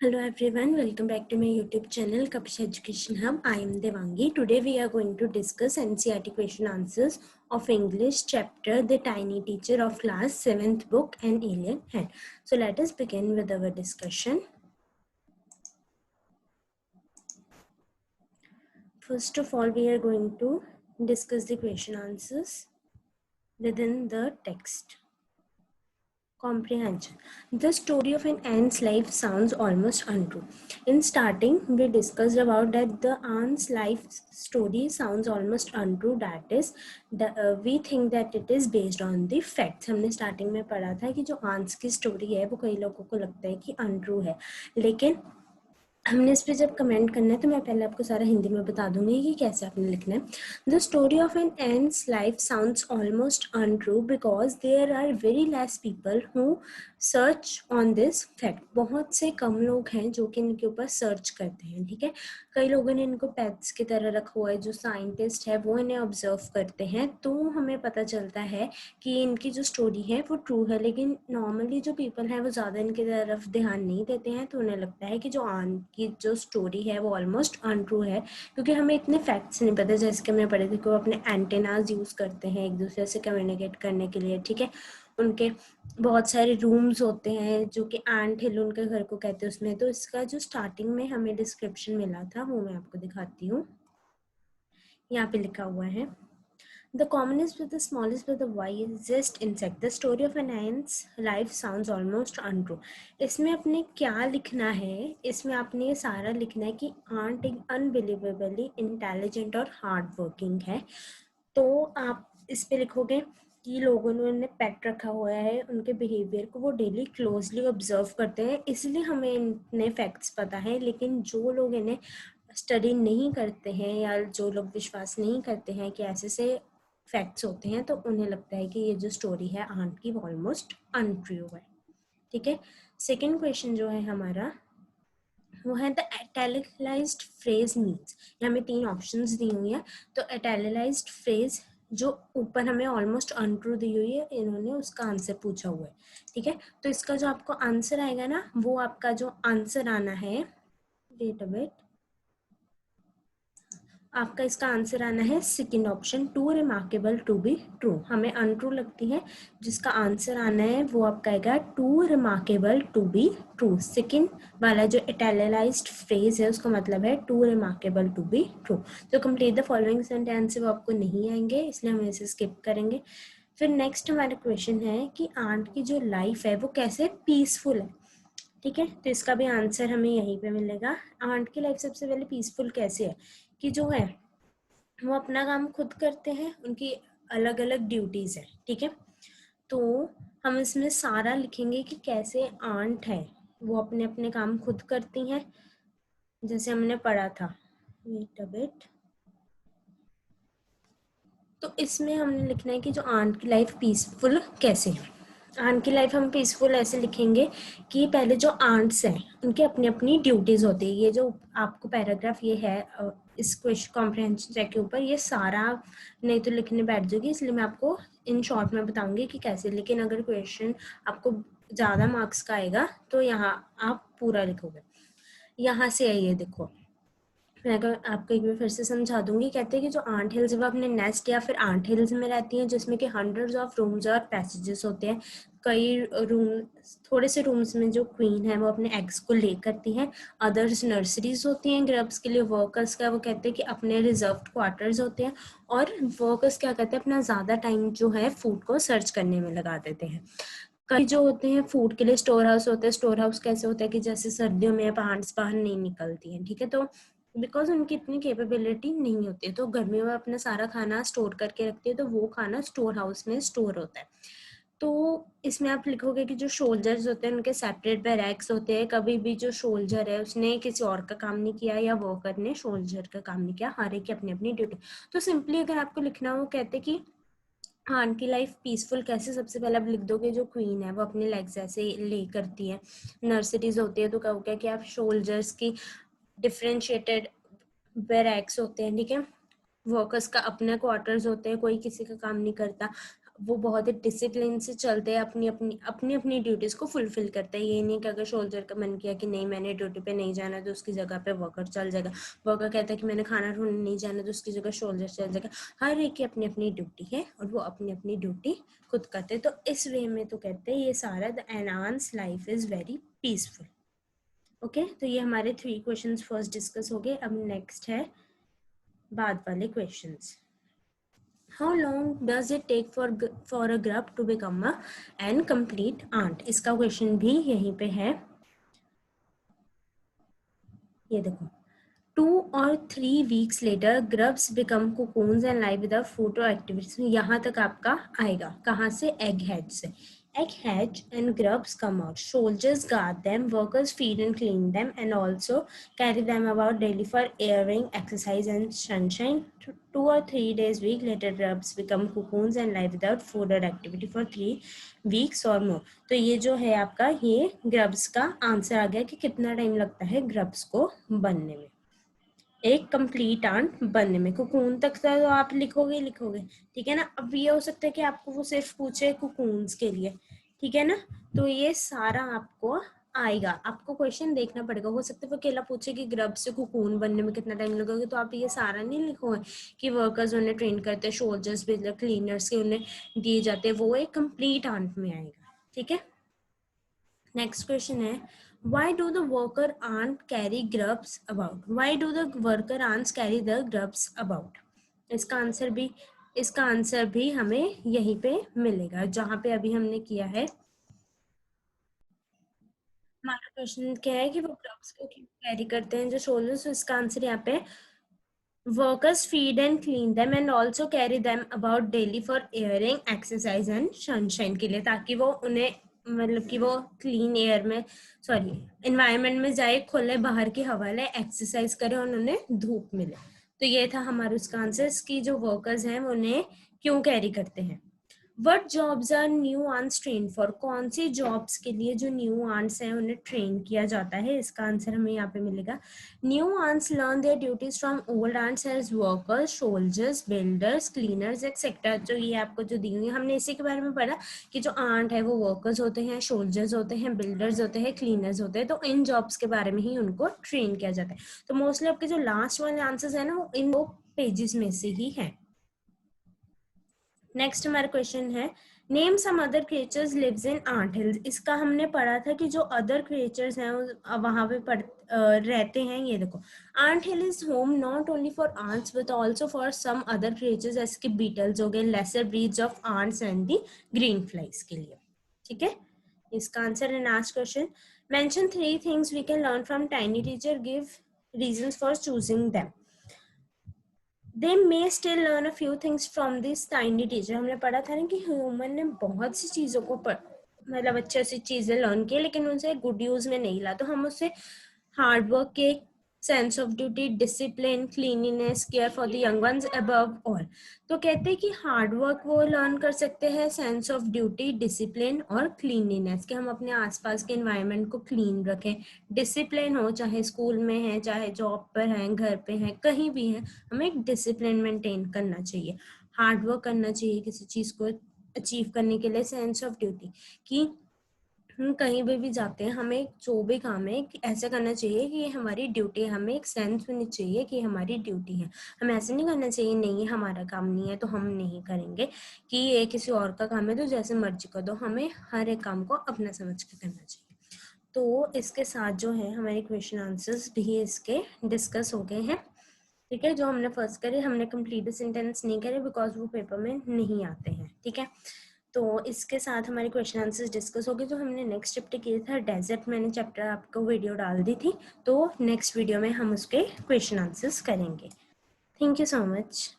Hello everyone, welcome back to my YouTube channel Kapish Education Hub. I am Devangi. Today we are going to discuss NCERT question answers of English chapter The Tiny Teacher of class 7th book and Alien Head. So let us begin with our discussion. First of all, we are going to discuss the question answers within the text. Comprehension. The story of an ant's life sounds almost untrue. In starting, we discussed about that the ant's life story sounds almost untrue. That is, we think that it is based on the facts. हमने starting में पढ़ा था कि जो ants की story है वो कई लोगों को लगता है कि untrue है, लेकिन हमने इस पे जब कमेंट करना है तो मैं पहले आपको सारा हिंदी में बता दूंगी कि कैसे आपने लिखना है. The story of an ant's life sounds almost untrue because there are very less people who search on this fact. बहुत से कम लोग हैं जो कि इनके ऊपर सर्च करते हैं. ठीक है, कई लोगों ने इनको पेट्स की तरह रखा हुआ है. जो साइंटिस्ट है वो इन्हें ऑब्जर्व करते हैं तो हमें पता चलता है कि इनकी जो स्टोरी है वो ट्रू है. लेकिन नॉर्मली जो पीपल है वो ज़्यादा इनकी तरफ ध्यान नहीं देते हैं, तो उन्हें लगता है कि जो की जो स्टोरी है वो ऑलमोस्ट अनट्रू है, क्योंकि हमें इतने फैक्ट्स नहीं पता. जैसे कि हमने पढ़े थे कि वो अपने एंटेनाज यूज़ करते हैं एक दूसरे से कम्युनिकेट करने के लिए. ठीक है, उनके बहुत सारे रूम्स होते हैं जो कि एंट हिल उनके घर को कहते हैं उसमें. तो इसका जो स्टार्टिंग में हमें डिस्क्रिप्शन मिला था वो मैं आपको दिखाती हूँ. यहाँ पे लिखा हुआ है The commonest but the smallest but the wisest insect. The story of an ant's life sounds almost untrue. इसमें अपने क्या लिखना है, इसमें आपने ये सारा लिखना है कि आंट एक अनबिलीवेबली इंटेलिजेंट और हार्ड वर्किंग है. तो आप इस पे लिखोगे कि लोगों ने उन्हें पेट रखा हुआ है, उनके बिहेवियर को वो डेली क्लोजली ऑब्जर्व करते हैं, इसलिए हमें इतने फैक्ट्स पता है. लेकिन जो लोग इन्हें स्टडी नहीं करते हैं या जो लोग विश्वास नहीं करते हैं कि ऐसे से फैक्ट्स होते हैं, तो उन्हें लगता है कि ये जो स्टोरी है आंट की ऑलमोस्ट अनट्रू है. ठीक है, सेकंड क्वेश्चन जो है हमारा वो है द इटैलिकलाइज्ड फ्रेज मीन्स. यहाँ में 3 ऑप्शंस दी हुई है. तो इटैलिकलाइज्ड फ्रेज जो ऊपर हमें ऑलमोस्ट अनट्रू दी हुई है, इन्होंने उसका आंसर पूछा हुआ है. ठीक है, तो इसका जो आपको आंसर आएगा ना, वो आपका जो आंसर आना है, वेट अ बिट, आपका इसका आंसर आना है second option, too remarkable to be true. हमें अनट्रू लगती है, जिसका आंसर आना है वो आपका आएगा too remarkable to be true. Second वाला जो इटैलिकलाइज्ड फ्रेज है उसका मतलब है too remarkable to be true. तो कंप्लीट द फॉलोइंग सेंटेंस वो आपको नहीं आएंगे, इसलिए हम इसे स्किप करेंगे. फिर नेक्स्ट हमारा क्वेश्चन है कि आंट की जो लाइफ है वो कैसे पीसफुल है. ठीक है, तो इसका भी आंसर हमें यहीं पे मिलेगा. आंट की लाइफ सबसे पहले पीसफुल कैसे है कि जो है वो अपना काम खुद करते हैं, उनकी अलग अलग ड्यूटीज है. ठीक है, तो हम इसमें सारा लिखेंगे कि कैसे आंट है वो अपने अपने काम खुद करती हैं, जैसे हमने पढ़ा था. वेट अ बिट, तो इसमें हमने लिखना है कि जो आंट की लाइफ पीसफुल कैसे है. आंट की लाइफ हम पीसफुल ऐसे लिखेंगे कि पहले जो आंट्स हैं उनकी अपनी अपनी ड्यूटीज होती है. ये जो आपको पैराग्राफ ये है इस क्वेश्चन कॉम्प्रहेंशन चेक के ऊपर, ये सारा नहीं तो लिखने बैठ जाएगी, इसलिए मैं आपको इन शॉर्ट में बताऊंगी कि कैसे. लेकिन अगर क्वेश्चन आपको ज़्यादा मार्क्स का आएगा तो यहाँ आप पूरा लिखोगे. यहाँ से है ये देखो, मैं आपको एक बार फिर से समझा दूंगी. कहते हैं कि जो आंट हिल्स वो अपने नेस्ट या फिर आंट हिल्स में रहती हैं, जिसमें कि हंड्रेड्स ऑफ रूम्स और पैसेजेस होते हैं. कई रूम, थोड़े से रूम्स में जो क्वीन है वो अपने एग्स को ले करती हैं. अदर्स नर्सरीज होती हैं ग्रब्स के लिए. वर्कर्स का वो कहते हैं कि अपने रिजर्व्ड क्वार्टर्स होते हैं. और वर्कर्स क्या करते हैं, अपना ज़्यादा टाइम जो है फूड को सर्च करने में लगा देते हैं. कई जो होते हैं फूड के लिए स्टोर हाउस होते हैं. स्टोर हाउस कैसे होता है कि जैसे सर्दियों में प्लांट्स बाहर नहीं निकलती हैं. ठीक है, तो बिकॉज उनकी इतनी कैपेबिलिटी नहीं होती है, तो गर्मियों में अपना सारा खाना स्टोर करके रखती है, तो वो खाना स्टोर हाउस में स्टोर होता है. तो इसमें आप लिखोगे कि जो सोल्जर्स होते हैं उनके सेपरेट बैरक्स होते हैं. कभी भी जो सोल्जर है उसने किसी और का काम नहीं किया या वर्कर ने सोल्जर का काम नहीं किया, हर एक की अपनी अपनी ड्यूटी. तो सिंपली अगर आपको लिखना हो, कहते कि आंट की लाइफ पीसफुल कैसे, सबसे पहले आप लिख दोगे जो क्वीन है वो अपने लेग्स ऐसे ले करती है. नर्सरीज होती है तो कहोगे कि आप सोल्जर्स की डिफ्रेंशिएटेड बैरक्स होते हैं. ठीक है, वर्कर्स का अपने क्वार्टर्स होते हैं, कोई किसी का काम नहीं करता. वो बहुत ही डिसिप्लिन से चलते हैं, अपनी ड्यूटीज़ को फुलफिल करते हैं। ये नहीं कि अगर सोल्जर का मन किया कि नहीं मैंने ड्यूटी पे नहीं जाना तो उसकी जगह पे वर्कर चल जाएगा, वर्कर कहता है कि मैंने खाना ढूंढने नहीं जाना तो उसकी जगह सोल्जर चल जाएगा। हर एक की अपनी अपनी ड्यूटी है और वो अपनी अपनी ड्यूटी खुद करते हैं। तो इस वे में तो कहते हैं ये सारा the enhance life is very peaceful. Okay, तो ये हमारे 3 क्वेश्चंस फर्स्ट डिस्कस हो गए। अब नेक्स्ट है बाद वाले questions. How long does it take for a grub to become an complete ant? इसका क्वेश्चन भी यहीं पे है, ये देखो। 2 or 3 weeks later, grubs become cocoons and live without food or activities. यहाँ तक आपका आएगा कहाँ से? egg hatch से। Egg hatch and grubs come out. Soldiers guard them, workers feed and clean them, and also carry them about daily for airing, exercise, and sunshine. 2 or 3 days week later, grubs become cocoons and live without food or activity for 3 weeks or more. तो ये जो है आपका, ये grubs का answer आ गया कि कितना टाइम लगता है grubs को बनने में, एक कंप्लीट आंट बनने में। कुकून तक तो आप लिखोगे, ठीक है ना। अब ये हो सकता है कि आपको वो सिर्फ पूछे कुकून्स के लिए, ठीक है ना। तो ये सारा आपको आएगा, आपको क्वेश्चन देखना पड़ेगा। हो सकता है वो अकेला पूछे कि ग्रब से कुकून बनने में कितना टाइम लगेगा, तो आप ये सारा नहीं लिखोगे कि वर्कर्स उन्हें ट्रेन करते हैं, सोल्जर्स भी क्लीनर्स के उन्हें दिए जाते हैं, वो एक कंप्लीट आंट में आएगा, ठीक है। नेक्स्ट क्वेश्चन है, why do the worker ant carry grubs about? Why do the worker ants carry the grubs about? इसका आंसर भी हमें यहीं पे मिलेगा जहां पे अभी हमने किया है। हमारा क्वेश्चन क्या है कि वो ग्रब्स को क्यों कैरी करते हैं जो सोल्जर्स। इसका आंसर यहाँ पे, workers feed and clean them and also carry them about daily for airing, exercise and sunshine के लिए, ताकि वो उन्हें मतलब कि वो क्लीन एयर में इन्वायरमेंट में जाए, खुले बाहर की हवा ले, एक्सरसाइज करे और उन्हें धूप मिले। तो ये था हमारा उसका आंसर कि जो वर्कर्स हैं उन्हें क्यों कैरी करते हैं। What jobs are new ants train for? कौन सी जॉब्स के लिए जो न्यू आंट्स हैं उन्हें ट्रेन किया जाता है? इसका आंसर हमें यहाँ पे मिलेगा, new ants learn their duties from old ants as workers, soldiers, builders, cleaners etcetera. जो ये आपको जो दी हुई है, हमने इसी के बारे में पढ़ा कि जो आंट है वो वर्कर्स होते हैं, सोल्जर्स होते हैं, बिल्डर्स होते हैं, क्लीनर्स होते हैं। तो इन जॉब्स के बारे में ही उनको ट्रेन किया जाता है। तो मोस्टली आपके जो लास्ट वाले आंसर्स है ना, वो इन 2 पेजेस में से ही है। नेक्स्ट हमारा क्वेश्चन है, name some other creatures lives in ant hills. इसका हमने पढ़ा था कि जो अदर क्रिएचर्स हैं वहां पे रहते हैं। ये देखो, ant hill is home not only for ants but also for some other creatures जैसे कि बीटल्स हो गए, lesser breeds of ants and the green flies के लिए, ठीक है। इसका आंसर है last question, mention 3 things we can learn from tiny teacher, give reasons for choosing them. They may still learn a few things from this tiny teacher. हमने पढ़ा था ना कि ह्यूमन ने बहुत सी चीज़ों को मतलब अच्छी सी चीज़ें लर्न की, लेकिन उनसे गुड यूज़ में नहीं ला। तो हम उससे हार्ड वर्क के, sense of duty, discipline, cleanliness, care for the young ones above all. तो कहते हैं कि हार्ड वर्क वो लर्न कर सकते हैं, सेंस ऑफ ड्यूटी, डिसिप्लिन और क्लीनिनेस, कि हम अपने आसपास के एनवायरनमेंट को क्लीन रखें। डिसिप्लिन हो, चाहे स्कूल में है, चाहे जॉब पर है, घर पे है, कहीं भी है, हमें एक डिसिप्लिन मेंटेन करना चाहिए। हार्ड वर्क करना चाहिए किसी चीज़ को अचीव करने के लिए। सेंस ऑफ ड्यूटी, कि हम कहीं भी जाते हैं, हमें जो भी काम है ऐसा करना चाहिए कि ये हमारी ड्यूटी है। हमें एक सेंस होनी चाहिए कि हमारी ड्यूटी है। हम ऐसे नहीं करना चाहिए नहीं ये हमारा काम नहीं है तो हम नहीं करेंगे, कि ये किसी और का काम है तो जैसे मर्जी कर दो। हमें हर एक काम को अपना समझ के करना चाहिए। तो इसके साथ जो है हमारे क्वेश्चन आंसर्स भी इसके डिस्कस हो गए हैं, ठीक है। जो हमने फर्स्ट करे, हमने कंप्लीट सेंटेंस नहीं करे बिकॉज वो पेपर में नहीं आते हैं, ठीक है। तो इसके साथ हमारे क्वेश्चन आंसर्स डिस्कस हो गए। जो हमने नेक्स्ट चैप्टर किया था डेजर्ट, मैंने चैप्टर आपको वीडियो डाल दी थी, तो नेक्स्ट वीडियो में हम उसके क्वेश्चन आंसर्स करेंगे। Thank you so much.